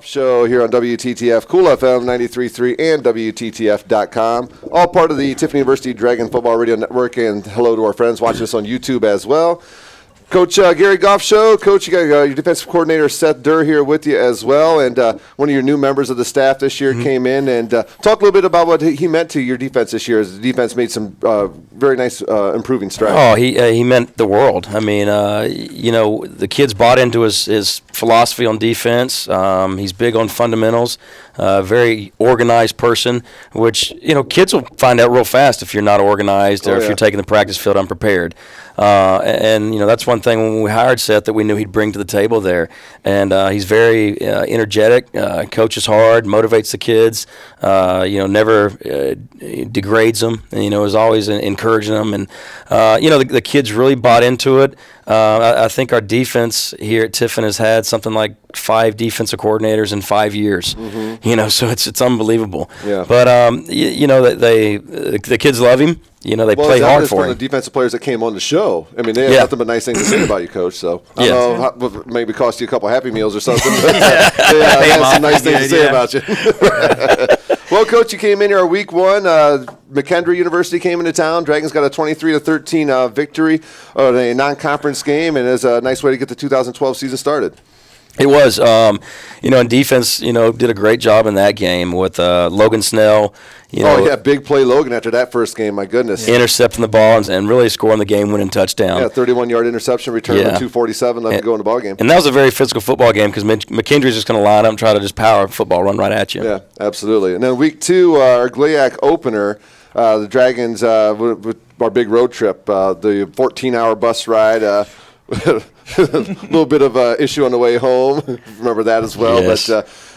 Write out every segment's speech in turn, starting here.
Show here on WTTF, Cool FM 93.3 and WTTF.com. All part of the Tiffin University Dragon Football Radio Network, and hello to our friends watching us on YouTube as well. Coach Gary Goff Show. Coach, you got your defensive coordinator Seth Duerr here with you as well, and one of your new members of the staff this year came in and talk a little bit about what he meant to your defense this year as the defense made some very nice improving strides. Oh, he meant the world. I mean, the kids bought into his philosophy on defense. He's big on fundamentals, very organized person, which, kids will find out real fast if you're not organized or if you're taking the practice field unprepared. And that's one thing when we hired Seth that we knew he'd bring to the table there. And he's very energetic, coaches hard, motivates the kids, never degrades them, and, is always encouraging them. And, the kids really bought into it. I think our defense here at Tiffin has had something like 5 defensive coordinators in 5 years. So it's unbelievable. Yeah. But the kids love him. They play hard for him. The defensive players that came on the show, I mean, they had nothing but nice things to say about you, Coach. So I don't know, maybe cost you a couple Happy Meals or something. But, they had some nice things to say about you. Well, Coach, you came in here week 1. McKendree University came into town. Dragons got a 23-13 victory in a non-conference game, and it's a nice way to get the 2012 season started. It was, in defense, did a great job in that game with Logan Snell. Big play Logan after that first game, my goodness. Intercepting the ball and really scoring the game-winning touchdown. Yeah, 31-yard interception, return with 2:47 left to go in the ball game. And that was a very physical football game because McKendree's just going to line up and try to just power football, run right at you. Yeah, absolutely. And then week 2, our GLIAC opener, the Dragons, with our big road trip, the 14-hour bus ride, a little bit of an issue on the way home. Remember that as well. Yes.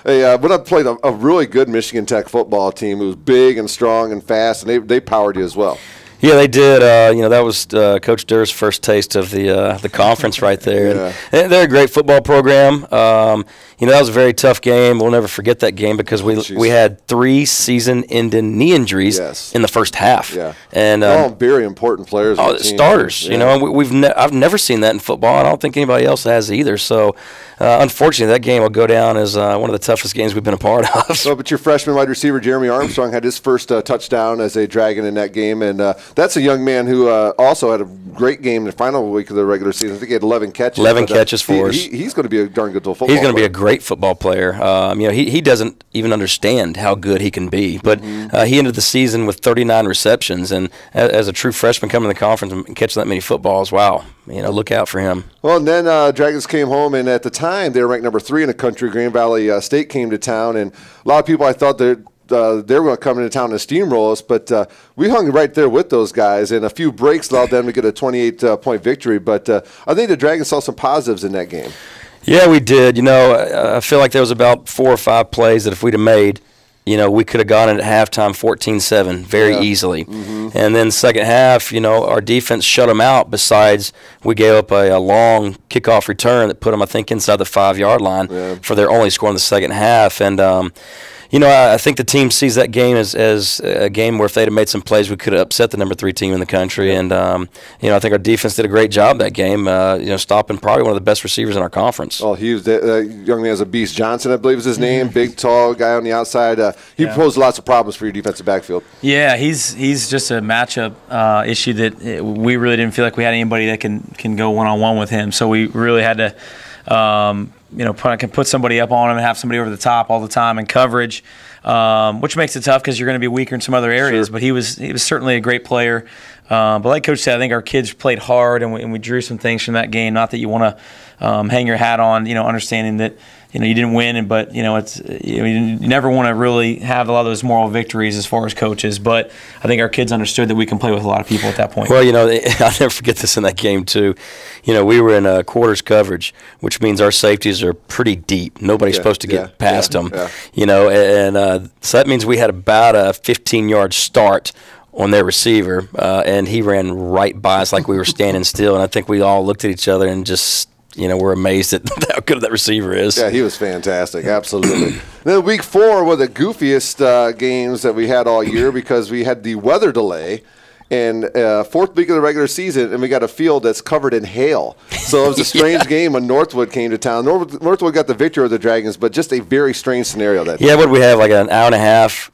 But I played a really good Michigan Tech football team who was big and strong and fast, and they powered you as well. Yeah, they did. That was Coach Duerr's first taste of the conference right there. And they're a great football program. That was a very tough game. We'll never forget that game because we had 3 season-ending knee injuries in the first half. Yeah, and all very important players. Oh, starters. I've never seen that in football. I don't think anybody else has either. So, unfortunately, that game will go down as one of the toughest games we've been a part of. So, but your freshman wide receiver Jeremy Armstrong had his first touchdown as a Dragon in that game, and that's a young man who also had a great game in the final week of the regular season. I think he had 11 catches. 11 catches for us. He's going to be a darn good football player. He's going to be a great football player. He doesn't even understand how good he can be. But he ended the season with 39 receptions, and as a true freshman coming to the conference and catching that many footballs, wow. Look out for him. Well, and then Dragons came home, and at the time they were ranked number 3 in the country. Grand Valley State came to town, and a lot of people I thought they were going to come into town and steamroll us, but we hung right there with those guys, and a few breaks allowed them to get a 28-point victory. But I think the Dragons saw some positives in that game. Yeah, we did. I feel like there was about 4 or 5 plays that if we'd have made, we could have gone in at halftime 14-7 very easily. And then second half, our defense shut them out. Besides, we gave up a long kickoff return that put them, I think, inside the 5-yard line for their only score in the second half. And I think the team sees that game as a game where if they'd have made some plays, we could have upset the number 3 team in the country. And, I think our defense did a great job that game, stopping probably one of the best receivers in our conference. Oh, he was young man was a beast. Johnson, I believe is his name, big, tall guy on the outside. He posed lots of problems for your defensive backfield. Yeah, he's just a matchup issue that we really didn't feel like we had anybody that can go one-on-one with him. So we really had to can put somebody up on him and have somebody over the top all the time in coverage, which makes it tough because you're going to be weaker in some other areas. Sure. But he was certainly a great player. But like Coach said, I think our kids played hard, and we drew some things from that game. Not that you want to hang your hat on, understanding that you didn't win, but it's you never want to really have a lot of those moral victories as far as coaches. But I think our kids understood that we can play with a lot of people at that point. Well, I'll never forget this in that game too. We were in quarters coverage, which means our safeties are pretty deep. Nobody's supposed to get past them. Yeah. So that means we had about a 15-yard start on their receiver, and he ran right by us like we were standing still. And I think we all looked at each other and just we're amazed at how good that receiver is. Yeah, he was fantastic, absolutely. Then week 4 were the goofiest games that we had all year because we had the weather delay. and fourth week of the regular season, and we got a field that's covered in hail. So it was a strange game when Northwood came to town. Northwood got the victory over the Dragons, but just a very strange scenario that. Yeah, what did we have, like an hour and a half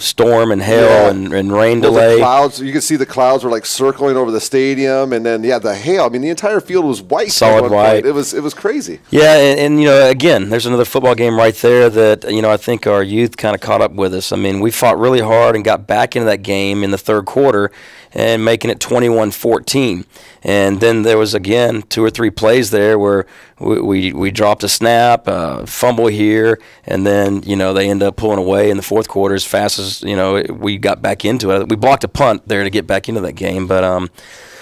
storm and hail and rain delay. The clouds, you could see the clouds were like circling over the stadium, and then the hail. I mean, the entire field was white. Solid white. It was crazy. Yeah, and again, there's another football game right there that I think our youth kind of caught up with us. I mean, we fought really hard and got back into that game in the third quarter and making it 21-14. And then there was, again, 2 or 3 plays there where we dropped a snap, fumble here, and then, they end up pulling away in the fourth quarter as fast as, we got back into it. We blocked a punt there to get back into that game, but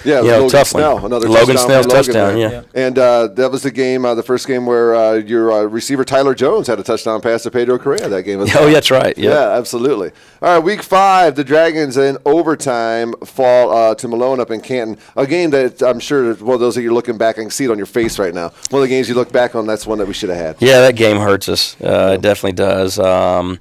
Logan Snell, another Logan Snell's touchdown, yeah. And that was the game, the first game where your receiver Tyler Jones had a touchdown pass to Pedro Correa that game. Oh, that's right. Yeah, absolutely. All right, week 5, the Dragons in overtime fall to Malone up in Canton. A game that I'm sure one of those that you're looking back, I can see it on your face right now. One of the games you look back on, that's one that we should have had. Yeah, that game hurts us. It definitely does. And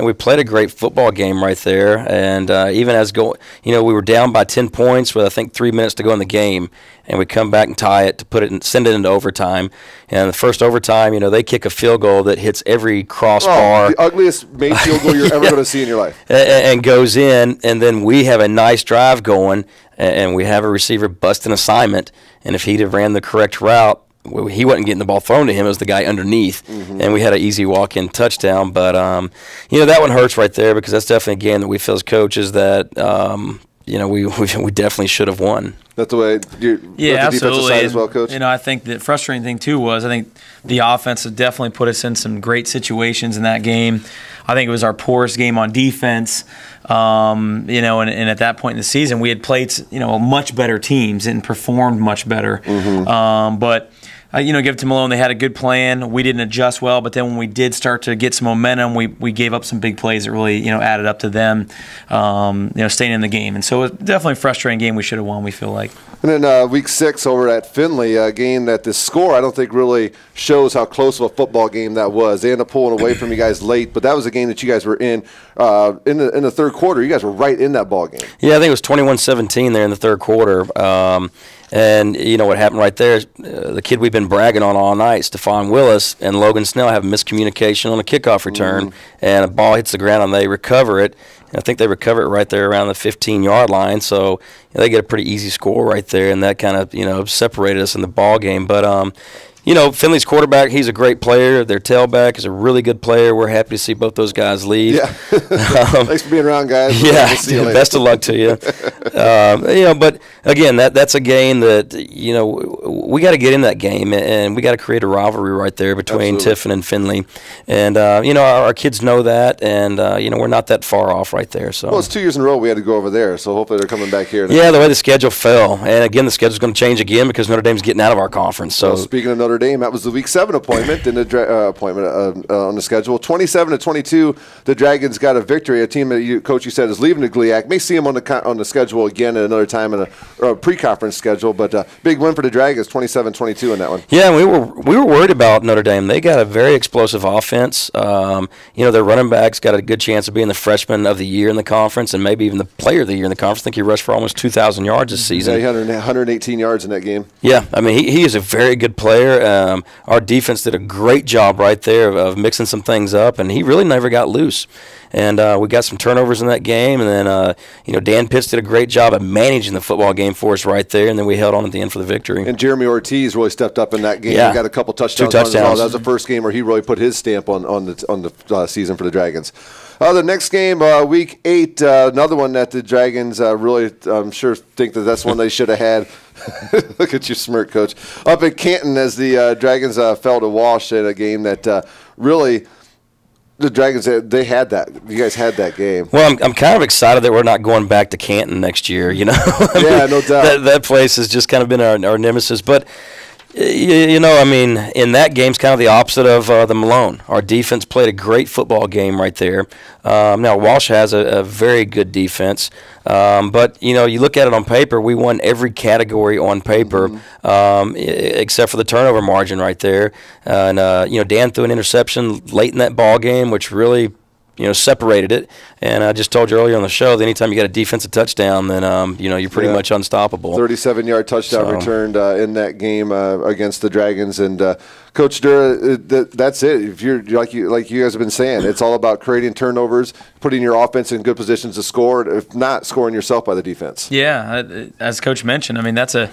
we played a great football game right there. And even as we were down by 10 points with, I think, 3 minutes to go in the game. And we come back and tie it to put it send it into overtime. And the first overtime, they kick a field goal that hits every crossbar. The ugliest made field goal you're ever going to see in your life. And goes in, and then we have a nice drive going, and we have a receiver bust an assignment. And if he'd have ran the correct route, he wasn't getting the ball thrown to him. It was the guy underneath, and we had an easy walk-in touchdown. But, that one hurts right there because that's definitely a game that we feel as coaches that, we definitely should have won. That's the way you're absolutely. Defensive side as well, Coach? I think the frustrating thing, too, was I think the offense has definitely put us in some great situations in that game. I think it was our poorest game on defense. And at that point in the season, we had played, much better teams and performed much better. But give it to Malone. They had a good plan. We didn't adjust well, but then when we did start to get some momentum, we gave up some big plays that really, added up to them, staying in the game. And so it was definitely a frustrating game we should have won, we feel like. And then week 6 over at Findlay, a game that the score I don't think really shows how close of a football game that was. They ended up pulling away from you guys late, but that was a game that you guys were in the third quarter. You guys were right in that ball game. Yeah, I think it was 21-17 there in the third quarter. And what happened right there is the kid we've been bragging on all night, Stephon Willis, and Logan Snell have miscommunication on a kickoff return, and a ball hits the ground and they recover it. And I think they recover it right there around the 15-yard line, so they get a pretty easy score right there, and that kind of separated us in the ball game. But Findlay's quarterback, he's a great player. Their tailback is a really good player. We're happy to see both those guys leave. Yeah. Thanks for being around, guys. We'll best of luck to you. But again, that's a game that, we got to get in that game, and we got to create a rivalry right there between Tiffin and Findlay. And, our kids know that, and, we're not that far off right there. So. Well, it's 2 years in a row we had to go over there, so hopefully they're coming back here. Yeah, the way the schedule fell. And, again, the schedule's going to change again because Notre Dame's getting out of our conference. So, speaking of Notre Dame, that was the week 7 appointment in the on the schedule. 27-22, the Dragons got a victory. A team that Coach, you said is leaving the GLIAC. May see them on the schedule again at another time in a pre-conference schedule, but big win for the Dragons, 27-22 in that one. Yeah, we were worried about Notre Dame. They got a very explosive offense. Their running back's got a good chance of being the freshman of the year in the conference, and maybe even the player of the year in the conference. I think he rushed for almost 2,000 yards this season. Yeah, 118 yards in that game. Yeah, I mean he is a very good player. Our defense did a great job right there of mixing some things up, and he really never got loose. And we got some turnovers in that game, and then Dan Pitts did a great job of managing the football game for us right there, and then we held on at the end for the victory. And Jeremy Ortiz really stepped up in that game. Yeah. He got a couple touchdowns. 2 touchdowns. Well. That was the first game where he really put his stamp on the season for the Dragons. The next game, week 8, another one that the Dragons really, I'm sure, think that's one they should have had. Look at you smirk, Coach. Up at Canton as the Dragons fell to Walsh in a game that really the Dragons, they had that. You guys had that game. Well, I'm kind of excited that we're not going back to Canton next year, Yeah, no doubt. That place has just kind of been our nemesis. But in that game's kind of the opposite of the Malone. Our defense played a great football game right there. Now, Walsh has a very good defense. But, you look at it on paper, we won every category on paper except for the turnover margin right there. And, Dan threw an interception late in that ball game, which really separated it. And I just told you earlier on the show that anytime you got a defensive touchdown, then you're pretty much unstoppable. 37-yard touchdown returned in that game against the Dragons. And Coach Duerr, that's it. If you're like you guys have been saying, it's all about creating turnovers, putting your offense in good positions to score, if not scoring yourself by the defense. Yeah, as Coach mentioned, I mean, that's a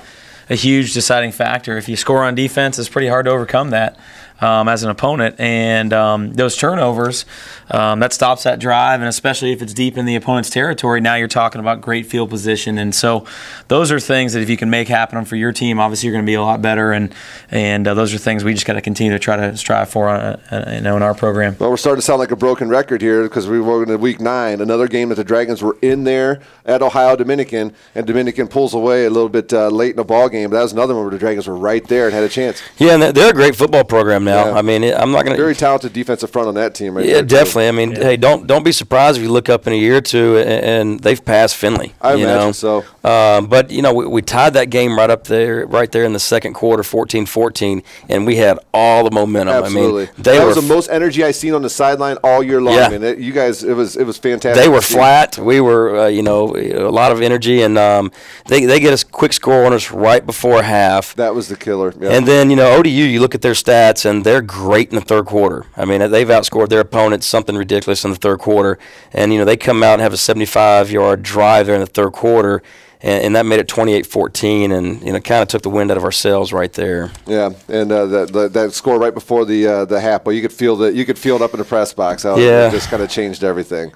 huge deciding factor. If you score on defense, it's pretty hard to overcome that as an opponent. And those turnovers, that stops that drive, and especially if it's deep in the opponent's territory, now you're talking about great field position. And so those are things that if you can make happen for your team, obviously you're going to be a lot better. And those are things we just got to continue to try to strive for in our program. Well, we're starting to sound like a broken record here because we were in Week 9, another game that the Dragons were in there at Ohio Dominican, and Dominican pulls away a little bit late in the ball game. But that was another one where the Dragons were right there and had a chance. Yeah, and they're a great football program now. Yeah. I mean, I'm not going to – very talented defensive front on that team. Yeah, definitely. I mean, hey, don't be surprised if you look up in a year or two and they've passed Finley. I imagine so. But, we tied that game right there in the second quarter, 14-14, and we had all the momentum. Absolutely. I mean, that was the most energy I've seen on the sideline all year long. Yeah. And you guys, it was fantastic. They were flat. We were, a lot of energy, and they get a quick score on us right before half. That was the killer. Yep. And then, ODU, you look at their stats, and they're great in the third quarter. I mean, they've outscored their opponents something ridiculous in the third quarter. And, they come out and have a 75-yard drive there in the third quarter, and that made it 28-14, and kind of took the wind out of our sails right there. Yeah, and that score right before the half, but you could feel it up in the press box. Yeah, it just kind of changed everything.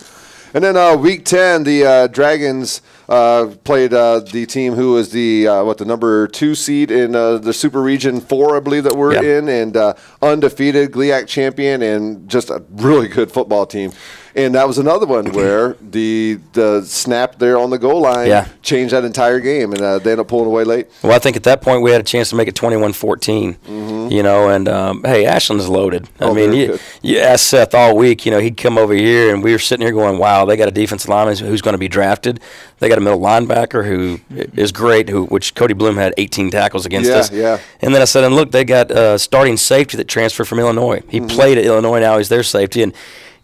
And then Week 10, the Dragons played the team who was the number 2 seed in the Super Region 4, I believe that we're in, and undefeated GLIAC champion, and just a really good football team. And that was another one where the snap there on the goal line changed that entire game, and they ended up pulling away late. Well, I think at that point we had a chance to make it 21-14. And hey, Ashland's loaded. I mean, you asked Seth all week. He'd come over here, and we were sitting here going, "Wow, they got a defensive lineman who's going to be drafted. They got a middle linebacker who is great, which Cody Bloom had 18 tackles against us. Yeah. And then I said, and look, they got a starting safety that transferred from Illinois. He played at Illinois, now he's their safety, and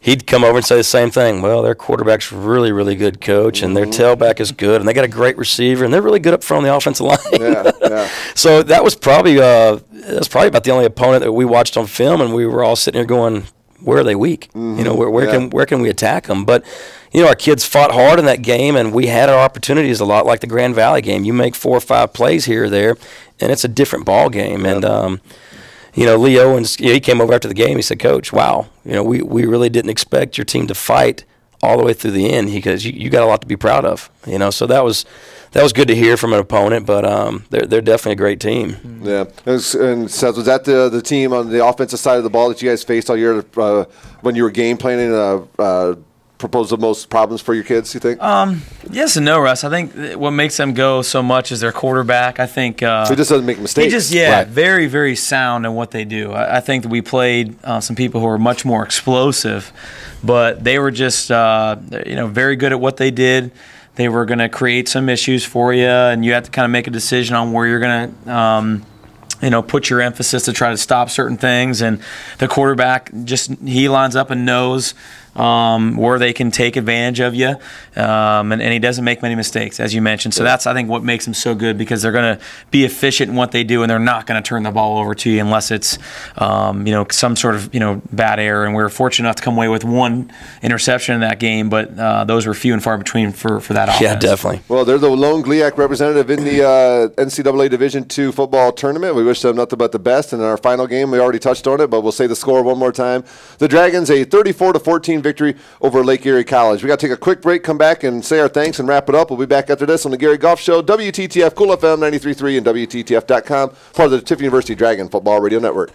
he'd come over and say the same thing. Well, their quarterback's really, really good, coach, and their tailback is good, and they got a great receiver, and they're really good up front on the offensive line. Yeah. So that was probably about the only opponent that we watched on film, and we were all sitting here going, where are they weak? Where can we attack them? But our kids fought hard in that game, and we had our opportunities a lot like the Grand Valley game. You make 4 or 5 plays here or there, and it's a different ball game. And Lee Owens, he came over after the game. He said, "Coach, wow, we really didn't expect your team to fight all the way through the end because you got a lot to be proud of." So that was good to hear from an opponent, but they're definitely a great team. Yeah. And Seth, was that the team on the offensive side of the ball that you guys faced all year when you were game planning? Propose the most problems for your kids, you think? Yes and no, Russ. I think what makes them go so much is their quarterback. I think he just doesn't make mistakes. Very, very sound in what they do. I think that we played some people who were much more explosive, but they were just very good at what they did. They were going to create some issues for you, and you have to kind of make a decision on where you're going to put your emphasis to try to stop certain things. And the quarterback he lines up and knows where they can take advantage of you, and he doesn't make many mistakes, as you mentioned. So that's, I think, what makes them so good, because they're going to be efficient in what they do, and they're not going to turn the ball over to you unless it's some sort of bad error. And we were fortunate enough to come away with 1 interception in that game, but those were few and far between for that offense. Yeah, definitely. Well, they're the lone GLIAC representative in the NCAA Division II football tournament. We wish them nothing but the best. And in our final game, we already touched on it, but we'll say the score one more time. The Dragons, a 34-14 victory over Lake Erie College. We got to take a quick break, come back and say our thanks and wrap it up. We'll be back after this on the Gary Goff Show, WTTF, Cool FM 93.3 and WTTF.com, part of the Tiffin University Dragon Football Radio Network.